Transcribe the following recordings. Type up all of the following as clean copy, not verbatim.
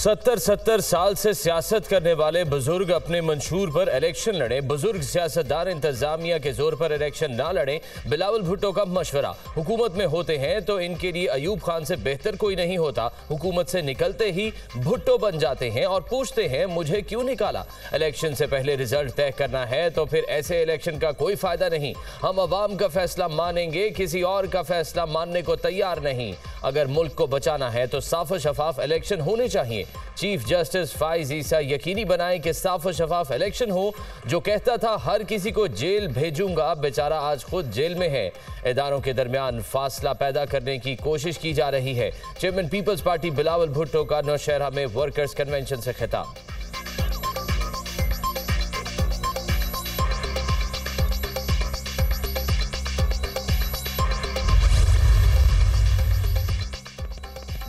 70 साल से सियासत करने वाले बुजुर्ग अपने मंशूर पर इलेक्शन लड़े। बुजुर्ग सियासतदान इंतजामिया के जोर पर इलेक्शन ना लड़े। बिलावल भुट्टो का मशवरा, हुकूमत में होते हैं तो इनके लिए अयूब खान से बेहतर कोई नहीं होता। हुकूमत से निकलते ही भुट्टो बन जाते हैं और पूछते हैं मुझे क्यों निकाला। इलेक्शन से पहले रिजल्ट तय करना है तो फिर ऐसे इलेक्शन का कोई फायदा नहीं। हम अवाम का फैसला मानेंगे, किसी और का फैसला मानने को तैयार नहीं। अगर मुल्क को बचाना है तो साफ शफाफ इलेक्शन होने चाहिए। चीफ जस्टिस फाइज ईसा यकीनी बनाए कि साफ शफाफ इलेक्शन हो। जो कहता था हर किसी को जेल भेजूंगा, बेचारा आज खुद जेल में है। इदारों के दरमियान फासला पैदा करने की कोशिश की जा रही है। Chairman peoples party Bilawal Bhutto का नौशहरा में वर्कर्स कन्वेंशन से खिताब।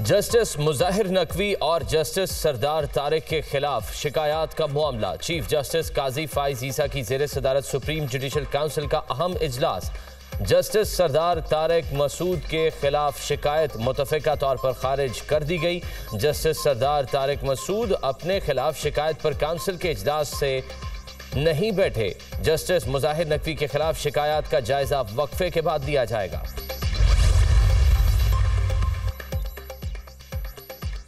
जस्टिस मुजाहिर नकवी और जस्टिस सरदार तारिक के खिलाफ शिकायत का मामला। चीफ जस्टिस काजी फाइज ईसा की ज़ेर सदारत सुप्रीम जुडिशल काउंसिल का अहम इजलास। जस्टिस सरदार तारिक मसूद के खिलाफ शिकायत मुतफ़िका तौर पर खारिज कर दी गई। जस्टिस सरदार तारिक मसूद अपने खिलाफ शिकायत पर काउंसिल के इजलास से नहीं बैठे। जस्टिस मुजाहिर नकवी के खिलाफ शिकायत का जायजा वक्फे के बाद दिया जाएगा।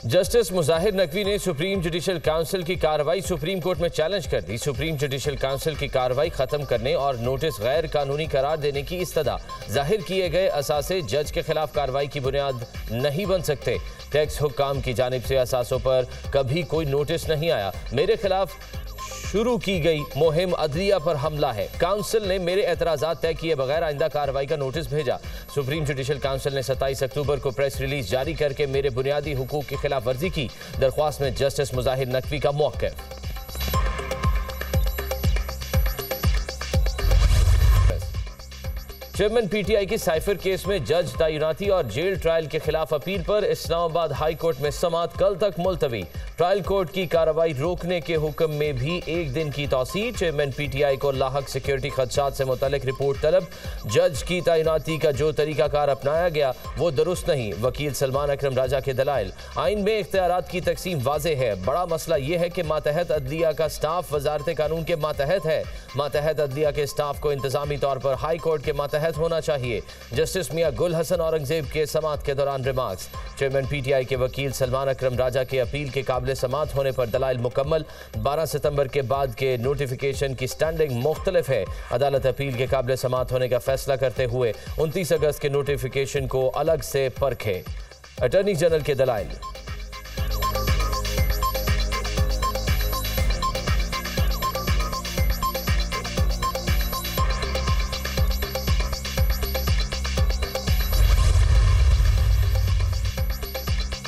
जस्टिस मुजाहिर नकवी ने सुप्रीम जुडिशल काउंसिल की कार्रवाई सुप्रीम कोर्ट में चैलेंज कर दी। सुप्रीम जुडिशल काउंसिल की कार्रवाई खत्म करने और नोटिस गैर कानूनी करार देने की इस्तदा। जाहिर किए गए असासे जज के खिलाफ कार्रवाई की बुनियाद नहीं बन सकते। टैक्स हुक्काम की जानिब से असासों पर कभी कोई नोटिस नहीं आया। मेरे खिलाफ शुरू की गई मुहिम अदलिया पर हमला है। काउंसिल ने मेरे एतराज़ात तय किए बगैर आइंदा कार्रवाई का नोटिस भेजा। सुप्रीम जुडिशल काउंसिल ने 27 अक्टूबर को प्रेस रिलीज जारी करके मेरे बुनियादी हुकूक की खिलाफ वर्जी की। दरख्वास्त में जस्टिस मुजाहिर नकवी का मौक़िफ़। चेयरमैन पीटीआई की साइफर केस में जज तैनाती और जेल ट्रायल के खिलाफ अपील पर इस्लामाबाद हाई कोर्ट में समाअत कल तक मुलतवी। ट्रायल कोर्ट की कार्रवाई रोकने के हुक्म में भी एक दिन की तौसीह। चेयरमैन पीटीआई को लाहक सिक्योरिटी खदशात से मुतल्लिक रिपोर्ट तलब। जज की तैनाती का जो तरीकाकार अपनाया गया वो दुरुस्त नहीं। वकील सलमान अकरम राजा के दलाइल। आइन में इख्तियारात की तकसीम वाज़ेह है। बड़ा मसला यह है कि मातहत अदलिया का स्टाफ वजारत कानून के मातहत है। मातहत अदलिया के स्टाफ को इंतजामी तौर पर हाई कोर्ट के मातहत होना चाहिए। जस्टिस मियां गुल हसन औरंगजेब के समाअत के दौरान रिमार्क्स। चेयरमैन पीटीआई के वकील सलमान अकरम राजा के अपील के काबिल समाअत होने पर दलाइल मुकम्मल। 12 सितंबर के बाद के नोटिफिकेशन की स्टैंडिंग मुख्तलिफ है। अदालत अपील के काबिल समाअत होने का फैसला करते हुए 29 अगस्त के नोटिफिकेशन को अलग से परखे। अटॉर्नी जनरल के दलाइल।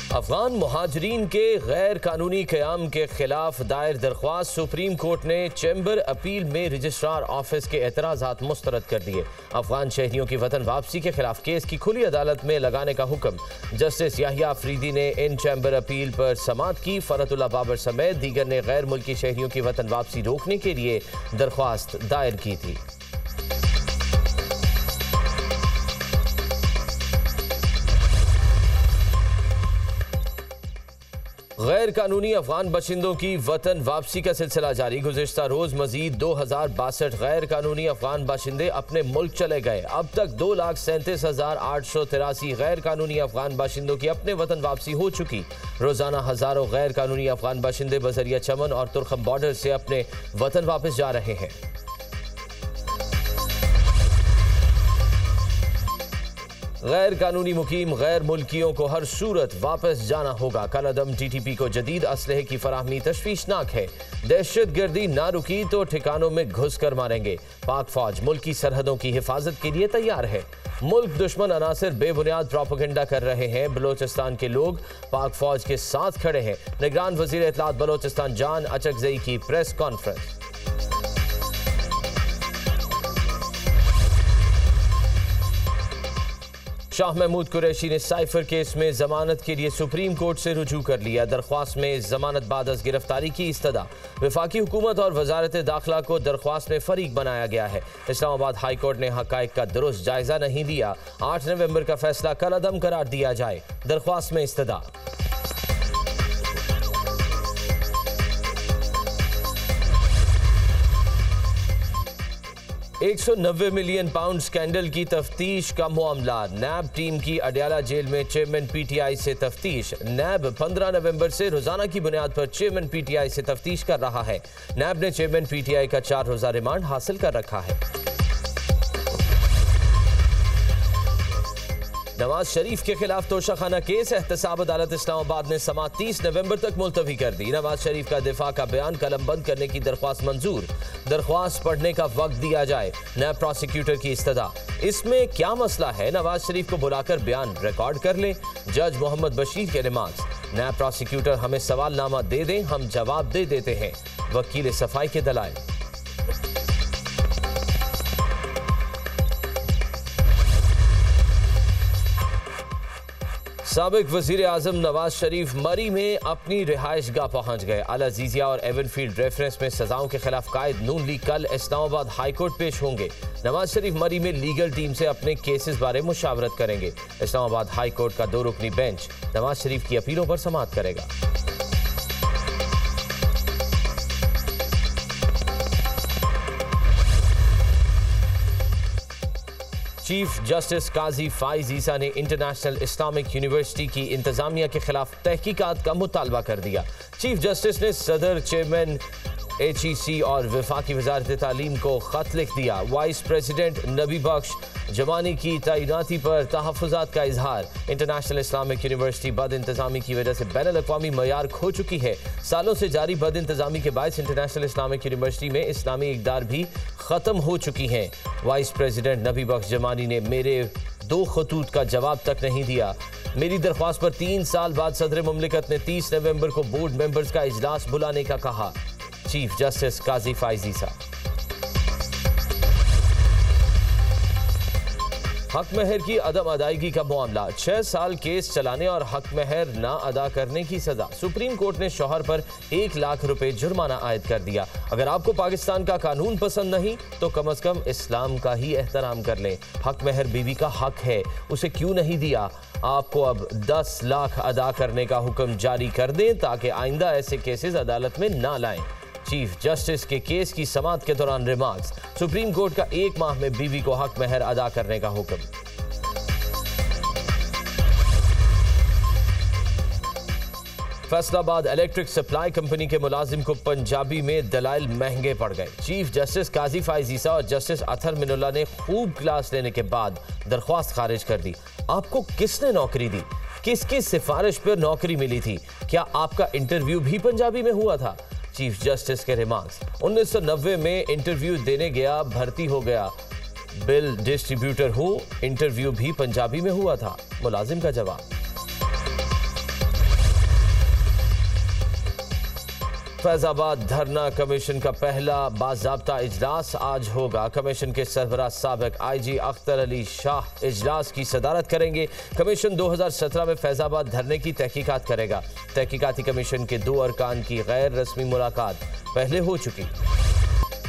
अफगान मुहाजिरीन के गैर कानूनी क़याम के खिलाफ दायर दरख्वास्त। सुप्रीम कोर्ट ने चैम्बर अपील में रजिस्ट्रार ऑफिस के एतराज़ात मुस्तरद कर दिए। अफगान शहरियों की वतन वापसी के खिलाफ केस की खुली अदालत में लगाने का हुक्म। जस्टिस याहिया अफरीदी ने इन चैम्बर अपील पर समाअत की। फरतुल्लाह बाबर समेत दीगर ने गैर मुल्की शहरियों की वतन वापसी रोकने के लिए दरख्वास्त दायर की थी। गैर कानूनी अफगान बशिंदों की वतन वापसी का सिलसिला जारी। गुज़िश्ता रोज़ मजीद 2062 गैर कानूनी अफगान बाशिंदे अपने मुल्क चले गए। अब तक 2,37,883 गैर कानूनी अफगान बाशिंदों की अपने वतन वापसी हो चुकी। रोज़ाना हज़ारों गैर कानूनी अफगान बाशिंदे बज़रिया चमन और तुर्खम बॉर्डर से अपने वतन वापस जा रहे हैं। गैर कानूनी मुकीम गैर मुल्कियों को हर सूरत वापस जाना होगा। कलअदम टीटीपी को जदीद असलहे की फराहमी तशवीशनाक है। दहशत गर्दी ना रुकी तो ठिकानों में घुस कर मारेंगे। पाक फौज मुल्क की सरहदों की हिफाजत के लिए तैयार है। मुल्क दुश्मन अनासिर बेबुनियाद प्रोपेगेंडा कर रहे हैं। बलोचिस्तान के लोग पाक फौज के साथ खड़े हैं। निगरान वजीर इत्तलात बलोचिस्तान जान अचकजई की प्रेस कॉन्फ्रेंस। शाह महमूद कुरैशी ने साइफर केस में जमानत के लिए सुप्रीम कोर्ट से रुजू कर लिया। दरख्वास्त में जमानत बाद अज गिरफ्तारी की इस्तदा। वफाकी हुकूमत और वजारत दाखिला को दरख्वास्त में फरीक बनाया गया है। इस्लामाबाद हाई कोर्ट ने हकायक का दुरुस्त जायजा नहीं लिया। 8 नवंबर का फैसला कल अदम करार दिया जाए। दरख्वास्त में इस्तदा। 190 मिलियन पाउंड स्कैंडल की तफ्तीश का मामला। नैब टीम की अडयाला जेल में चेयरमैन पीटीआई से तफ्तीश। नैब 15 नवंबर से रोजाना की बुनियाद पर चेयरमैन पीटीआई से तफ्तीश कर रहा है। नैब ने चेयरमैन पीटीआई का 4 रोजा रिमांड हासिल कर रखा है। नवाज शरीफ के खिलाफ तोशाखाना केस। एहतसाब अदालत इस्लामाबाद ने समाअत 30 नवंबर तक मुलतवी कर दी। नवाज शरीफ का दिफा का बयान कलम बंद करने की दरख्वास्त मंजूर। दरख्वास्त पढ़ने का वक्त दिया जाए, नैब प्रोसिक्यूटर की इस्तदा। इसमें क्या मसला है, नवाज शरीफ को बुलाकर बयान रिकॉर्ड कर ले। जज मोहम्मद बशीर के रिमार्क्स। नैब प्रोसिक्यूटर हमें सवालनामा दे दें, हम जवाब दे देते हैं। वकील सफाई के दलाइल। साबिक वजीर आजम नवाज शरीफ मरी में अपनी रिहाइश गाह पहुंच गए। अल अजीजिया और एवनफील्ड रेफरेंस में सजाओं के खिलाफ कायद नून लीग कल इस्लामाबाद हाई कोर्ट पेश होंगे। नवाज शरीफ मरी में लीगल टीम से अपने केसेस बारे मुशावरत करेंगे। इस्लामाबाद हाई कोर्ट का 2 रुकनी बेंच नवाज शरीफ की अपीलों पर समाअत करेगा। चीफ जस्टिस काजी फाइज ईसा ने इंटरनेशनल इस्लामिक यूनिवर्सिटी की इंतजामिया के खिलाफ तहकीकात का मुतालबा कर दिया। चीफ जस्टिस ने सदर, चेयरमैन HEC और वफाकी वजारत तालीम को खत लिख दिया। वाइस प्रेसिडेंट नबी बख्श जमानी की तैनाती पर तहफ़्फ़ुज़ात का इजहार। इंटरनेशनल इस्लामिक यूनिवर्सिटी बद इंतजामी की वजह से बैनुल-अक़वामी मयार खो चुकी है। सालों से जारी बद इंतजामी के बायस इंटरनेशनल इस्लामिक यूनिवर्सिटी में इस्लामी इक़दार भी ख़त्म हो चुकी हैं। वाइस प्रेसिडेंट नबी बख्श जमानी ने मेरे 2 खतूत का जवाब तक नहीं दिया। मेरी दरख्वास्त पर 3 साल बाद सदर मुमलिकत ने 30 नवंबर को बोर्ड मेंबर्स का इजलास बुलाने का कहा। चीफ जस्टिस काजी फाइज ईसा। हक महर की अदम अदायगी का मामला। 6 साल केस चलाने और हक महर ना अदा करने की सजा। सुप्रीम कोर्ट ने शौहर पर 1 लाख रुपए जुर्माना आयद कर दिया। अगर आपको पाकिस्तान का कानून पसंद नहीं तो कम से कम इस्लाम का ही एहतराम कर लें। हक महर बीवी का हक है, उसे क्यों नहीं दिया? आपको अब 10 लाख अदा करने का हुक्म जारी कर दें ताकि आइंदा ऐसे केसेस अदालत में ना लाएं। चीफ जस्टिस के केस की समाअत के दौरान रिमार्क्स। सुप्रीम कोर्ट का 1 माह में बीवी को हक महर अदा करने का हुक्म। फैसलाबाद इलेक्ट्रिक सप्लाई कंपनी के मुलाजिम को पंजाबी में दलाइल महंगे पड़ गए। चीफ जस्टिस काजी फाइज ईसा और जस्टिस अतर मिनुल्लाह ने खूब क्लास लेने के बाद दरख्वास्त खारिज कर दी। आपको किसने नौकरी दी? किसकी सिफारिश पर नौकरी मिली थी? क्या आपका इंटरव्यू भी पंजाबी में हुआ था? चीफ जस्टिस के रिमार्क्स। 1990 में इंटरव्यू देने गया, भर्ती हो गया। बिल डिस्ट्रीब्यूटर हूं, इंटरव्यू भी पंजाबी में हुआ था। मुलाजिम का जवाब। फैजाबाद धरना कमीशन का पहला बाज़ाब्ता इजलास आज होगा। कमीशन के सरबराह साबिक IG अख्तर अली शाह इजलास की सदारत करेंगे। कमीशन 2017 में फैजाबाद धरने की तहकीकात करेगा। तहकीकाती कमीशन के 2 अरकान की गैर रस्मी मुलाकात पहले हो चुकी।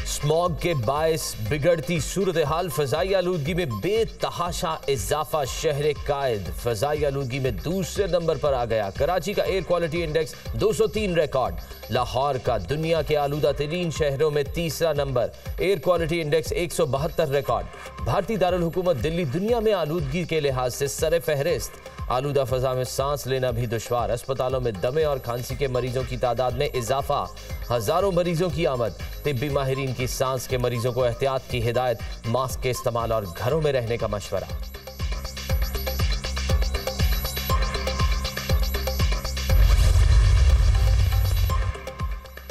स्मॉग के बायस बिगड़ती सूरत हाल। फ़ज़ाई आलूदगी में बेतहाशा इजाफा। शहर कायद फ़ज़ाई आलूदगी में दूसरे नंबर पर आ गया। कराची का air quality index 203 record. Lahore का दुनिया के आलूदा तरीन शहरों में तीसरा number. Air quality index 172 record. भारतीय दारुल हुकूमत दिल्ली दुनिया में आलूदगी के लिहाज से सरे फहरिस्त। आलूदा फ़ज़ा में सांस लेना भी दुश्वार। अस्पतालों में दमे और खांसी के मरीजों की तादाद में इजाफा। हज़ारों मरीजों की आमद। तिब्बी माहिरीन की सांस के मरीजों को एहतियात की हिदायत। मास्क के इस्तेमाल और घरों में रहने का मशवरा।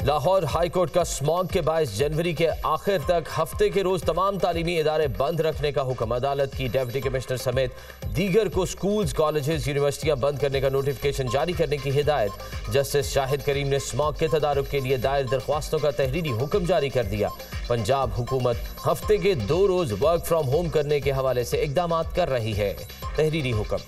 लाहौर हाई कोर्ट का स्मॉग के बायस जनवरी के आखिर तक हफ्ते के रोज तमाम तालीमी इदारे बंद रखने का हुक्म। अदालत की डिप्टी कमिश्नर समेत दीगर को स्कूल्स, कॉलेजेस, यूनिवर्सिटियां बंद करने का नोटिफिकेशन जारी करने की हिदायत। जस्टिस शाहिद करीम ने स्मॉग के तदारुक के लिए दायर दरख्वास्तों का तहरीरी हुक्म जारी कर दिया। पंजाब हुकूमत हफ्ते के 2 रोज वर्क फ्राम होम करने के हवाले से इकदाम कर रही है। तहरीरी हुक्म।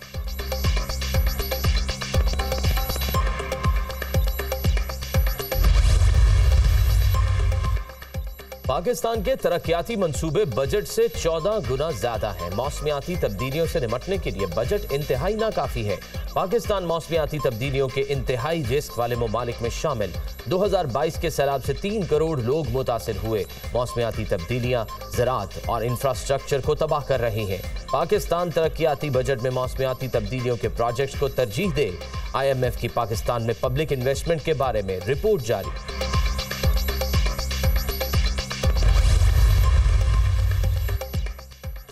पाकिस्तान के तरक्याती मंसूबे बजट से 14 गुना ज्यादा हैं। मौसमियाती तब्दीलियों से निपटने के लिए बजट इंतहाई नाकाफी है। पाकिस्तान मौसमियाती तब्दीलियों के इंतहाई रिस्क वाले ममालिक में शामिल। 2022 के सैलाब से 3 करोड़ लोग मुतासिर हुए। मौसमियाती तब्दीलियां ज़राअत और इंफ्रास्ट्रक्चर को तबाह कर रही हैं। पाकिस्तान तरक्याती बजट में मौसमियाती तब्दीलियों के प्रोजेक्ट्स को तरजीह दे। IMF की पाकिस्तान में पब्लिक इन्वेस्टमेंट के बारे में रिपोर्ट जारी।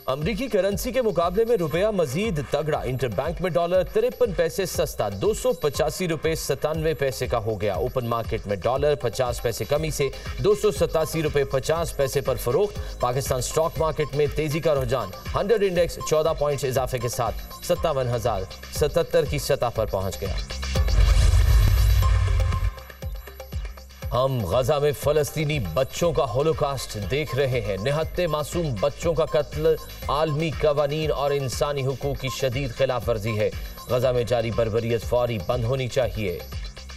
अमरीकी करेंसी के मुकाबले में रुपया मजीद तगड़ा। इंटरबैंक में डॉलर 53 पैसे सस्ता 285 रुपए 97 पैसे का हो गया। ओपन मार्केट में डॉलर 50 पैसे कमी से 287 रुपए 50 पैसे पर फरोख्त। पाकिस्तान स्टॉक मार्केट में तेजी का रुझान। 100 इंडेक्स 14 पॉइंट्स इजाफे के साथ 57,077 की सतह पर पहुंच गया। हम गजा में फलस्तीनी बच्चों का होलोकास्ट देख रहे हैं। निहत्ते मासूम बच्चों का कत्ल आलमी कवानीन और इंसानी हुकूक की शदीद खिलाफ वर्जी है। गजा में जारी बर्बरियत फौरी बंद होनी चाहिए।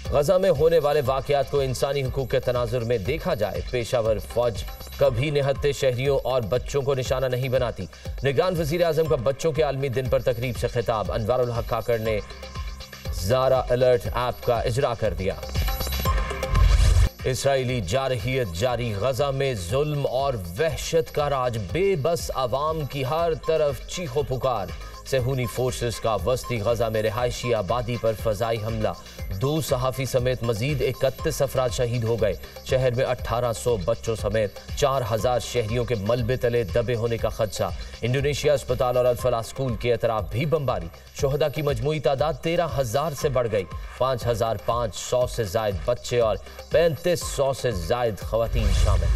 गजा में होने वाले वाकयात को इंसानी हुकूक के तनाजुर में देखा जाए। पेशावर फौज कभी निहत्ते शहरियों और बच्चों को निशाना नहीं बनाती। निगरान वज़ीर आज़म का बच्चों के आलमी दिन पर तकरीब से खिताब। अनवारुल हक काकड़ ने ज़ारा अलर्ट ऐप का इजरा कर दिया। इसराइली जारहियत जारी। गजा में जुल्म और वहशत का राज। बेबस आवाम की हर तरफ चीखो पुकार। सेहूनी फोर्सेस का वस्ती गजा में रिहायशी आबादी पर फजाई हमला। 2 सहाफ़ी समेत मजीद 31 अफराद शहीद हो गए। शहर में 1800 बच्चों समेत 4000 शहरियों के मलबे तले दबे होने का खदशा। इंडोनेशिया अस्पताल और अल-फलाह स्कूल के अतराफ भी बमबारी। शोहदा की मजमूई तादाद 13,000 से बढ़ गई। 5,500 से जायद बच्चे और 3500 से जायद खवातीन शामिल।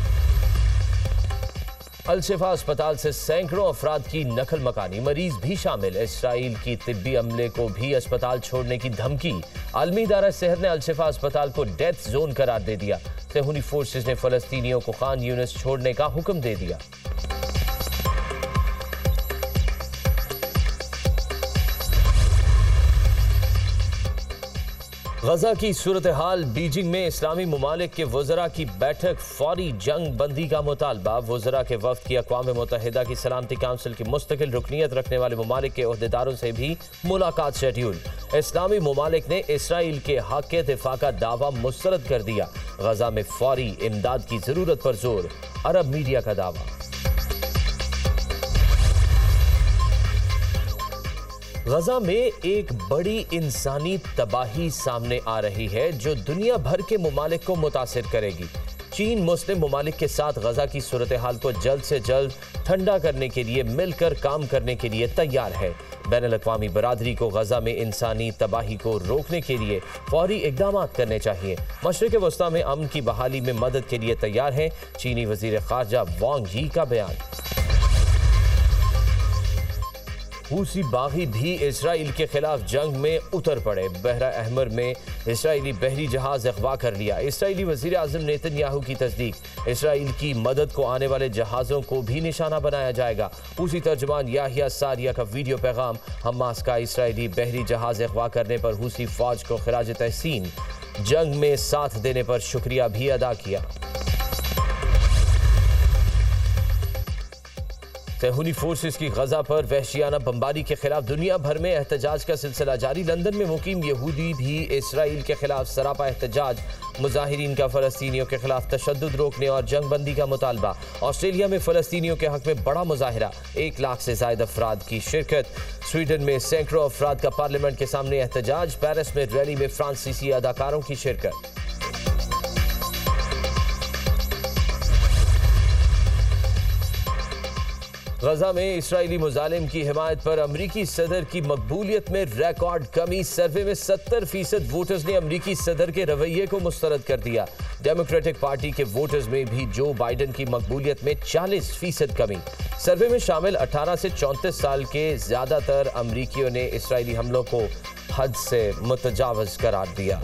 अल-शिफा अस्पताल से सैकड़ों अफराद की नकल मकानी। मरीज भी शामिल। इसराइल की तिब्बी अमले को भी अस्पताल छोड़ने की धमकी। आलमी इदारा सेहत ने अल-शिफा अस्पताल को डेथ जोन करार दे दिया। सेहूनी फोर्सेस ने फलस्तीनियों को खान यूनिस छोड़ने का हुक्म दे दिया। गजा की सूरत हाल। बीजिंग में इस्लामी ममालिक के वज़रा की बैठक। फौरी जंग बंदी का मुतालबा। वज़रा के वफ़द की अक़वाम मुत्तहिदा की सलामती काउंसिल की मुस्तकिल रुकनीत रखने वाले ममालिक के ओहदेदारों से भी मुलाकात शेड्यूल। इस्लामी ममालिक ने इसराइल के हक़ के दिफा का दावा मुस्तरद कर दिया। गजा में फौरी इमदाद की ज़रूरत पर जोर। अरब मीडिया का दावा। गजा में एक बड़ी इंसानी तबाही सामने आ रही है जो दुनिया भर के ममालिक को मुतासिर करेगी। चीन मुस्लिम ममालिक के साथ गजा की सूरत हाल को जल्द से जल्द ठंडा करने के लिए मिलकर काम करने के लिए तैयार है। बैनुल-अक़वामी बरादरी को गजा में इंसानी तबाही को रोकने के लिए फौरी इक़दाम करने चाहिए। मशरिक़ वस्ता में अमन की बहाली में मदद के लिए तैयार है। चीनी वज़ीर ख़ारजा वांग यी का बयान। हूसी बागी भी इसराइल के खिलाफ जंग में उतर पड़े। बहरा अहमर में इसराइली बहरी जहाज अगवा कर लिया। इसराइली वज़ीर आज़म नेतन्याहू की तस्दीक। इसराइल की मदद को आने वाले जहाज़ों को भी निशाना बनाया जाएगा। हूसी तर्जुमान याहिया सारिया का वीडियो पैगाम। हमास का इसराइली बहरी जहाज अगवा करने पर हूसी फौज को खिराज तहसीन। जंग में साथ देने पर शुक्रिया भी अदा किया। सेहूनी फोर्सेस की गजा पर वहशियाना बमबारी के खिलाफ दुनिया भर में एहतजाज का सिलसिला जारी। लंदन में मुकीम यहूदी भी इसराइल के खिलाफ सरापा एहतजाज। मुजाहिरीन का फ़लस्तीनियों के खिलाफ तशद्दुद रोकने और जंग बंदी का मुतालबा। ऑस्ट्रेलिया में फ़लस्तीनियों के हक में बड़ा मुजाहिरा। 1 लाख से ज़ायद अफराद की शिरकत। स्वीडन में सैकड़ों अफराद का पार्लियामेंट के सामने एहतजाज। पेरिस में रैली में फ्रांसीसी अदाकारों की शिरकत। गजा में इसराइली मुजालिम की हिमायत पर अमरीकी सदर की मकबूलियत में रिकॉर्ड कमी। सर्वे में 70% वोटर्स ने अमरीकी सदर के रवैये को मुस्तरद कर दिया। डेमोक्रेटिक पार्टी के वोटर्स में भी जो बाइडन की मकबूलियत में 40% कमी। सर्वे में शामिल 18 से 34 साल के ज्यादातर अमरीकियों ने इसराइली हमलों को हद से मुतजावज करार दिया।